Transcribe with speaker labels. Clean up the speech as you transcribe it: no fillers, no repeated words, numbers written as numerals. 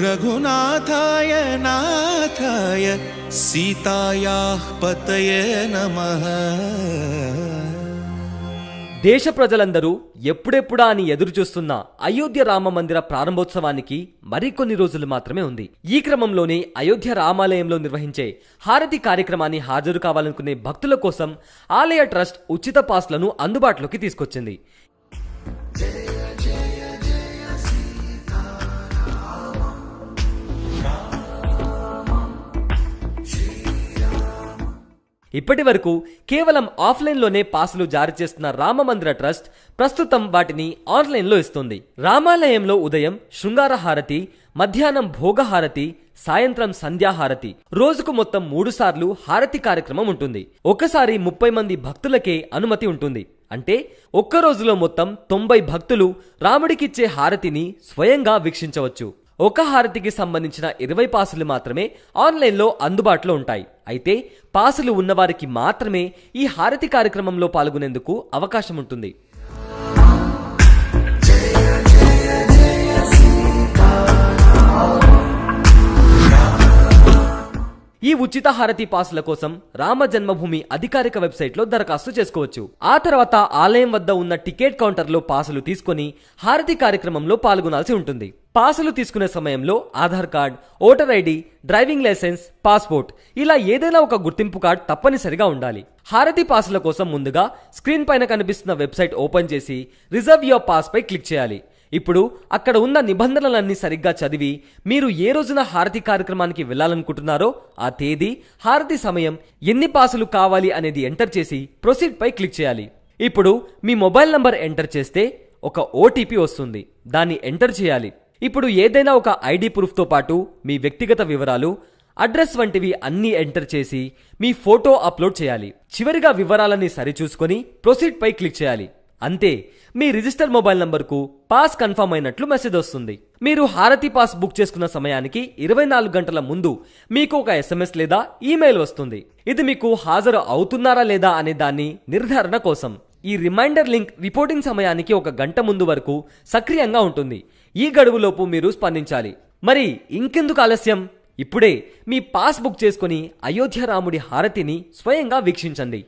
Speaker 1: రఘునాథాయ నాథాయ సీతాయాః పతయే నమః.
Speaker 2: దేశ ప్రజలందరూ ఎప్పుడెప్పుడా అని ఎదురుచూస్తున్న అయోధ్య రామ మందిర ప్రారంభోత్సవానికి మరికొన్ని రోజులు మాత్రమే ఉంది. ఈ క్రమంలోనే అయోధ్య రామాలయంలో నిర్వహించే హారతి కార్యక్రమాన్ని హాజరు కావాలనుకునే భక్తుల కోసం ఆలయ ట్రస్ట్ ఉచిత పాస్లను అందుబాటులోకి తీసుకొచ్చింది. ఇప్పటి వరకు కేవలం ఆఫ్లైన్లోనే పాసులు జారీ చేస్తున్న రామమందిర ట్రస్ట్ ప్రస్తుతం వాటిని ఆన్లైన్లో ఇస్తుంది. రామాలయంలో ఉదయం శృంగార హారతి, మధ్యాహ్నం భోగహారతి, సాయంత్రం సంధ్యాహారతి, రోజుకు మొత్తం 3 సార్లు హారతి కార్యక్రమం ఉంటుంది. ఒకసారి 30 మంది భక్తులకే అనుమతి ఉంటుంది. అంటే ఒక్క రోజులో మొత్తం 90 భక్తులు రాముడికిచ్చే హారతిని స్వయంగా వీక్షించవచ్చు. ఒక హారతికి సంబంధించిన 20 పాసులు మాత్రమే ఆన్లైన్లో అందుబాటులో ఉంటాయి. అయితే పాసులు ఉన్నవారికి మాత్రమే ఈ హారతి కార్యక్రమంలో పాల్గొనేందుకు అవకాశం ఉంటుంది. ఈ ఉచిత హారతి పాసుల కోసం రామ జన్మభూమి అధికారిక వెబ్సైట్లో దరఖాస్తు చేసుకోవచ్చు. ఆ తర్వాత ఆలయం వద్ద ఉన్న టికెట్ కౌంటర్లో పాసులు తీసుకుని హారతి కార్యక్రమంలో పాల్గొనాల్సి ఉంటుంది. పాసులు తీసుకునే సమయంలో Aadhaar card, voter ID, driving licence, passport ఇలా ఏదైనా ఒక గుర్తింపు కార్డ్ తప్పనిసరిగా ఉండాలి. హారతి పాసుల కోసం ముందుగా స్క్రీన్ పైన కనిపిస్తున్న వెబ్సైట్ ఓపెన్ చేసి రిజర్వ్ యువర్ పాస్ పై క్లిక్ చేయాలి. ఇప్పుడు అక్కడ ఉన్న నిబంధనలన్నీ సరిగ్గా చదివి మీరు ఏ రోజున హారతి కార్యక్రమానికి వెళ్లాలనుకుంటున్నారో ఆ తేదీ, హారతి సమయం, ఎన్ని పాసులు కావాలి అనేది ఎంటర్ చేసి ప్రొసీడ్ పై క్లిక్ చేయాలి. ఇప్పుడు మీ మొబైల్ నంబర్ ఎంటర్ చేస్తే ఒక ఓటీపీ వస్తుంది. దాన్ని ఎంటర్ చేయాలి. ఇప్పుడు ఏదైనా ఒక ఐడి ప్రూఫ్తో పాటు మీ వ్యక్తిగత వివరాలు, అడ్రస్ వంటివి అన్నీ ఎంటర్ చేసి మీ ఫోటో అప్లోడ్ చేయాలి. చివరిగా వివరాలన్నీ సరిచూసుకొని ప్రొసీడ్ పై క్లిక్ చేయాలి. అంతే, మీ రిజిస్టర్ మొబైల్ నంబర్కు పాస్ కన్ఫర్మ్ అయినట్లు మెసేజ్ వస్తుంది. మీరు హారతి పాస్ బుక్ చేసుకున్న సమయానికి 24 గంటల ముందు మీకు ఒక SMS లేదా ఈమెయిల్ వస్తుంది. ఇది మీకు హాజరు అవుతున్నారా లేదా అనే దాన్ని నిర్ధారణ కోసం. ఈ రిమైండర్ లింక్ రిపోర్టింగ్ సమయానికి 1 గంట ముందు వరకు సక్రియంగా ఉంటుంది. ఈ గడువులోపు మీరు స్పందించాలి. మరి ఇంకెందుకు ఆలస్యం? ఇప్పుడే మీ పాస్ బుక్ చేసుకుని అయోధ్య రాముడి హారతిని స్వయంగా వీక్షించండి.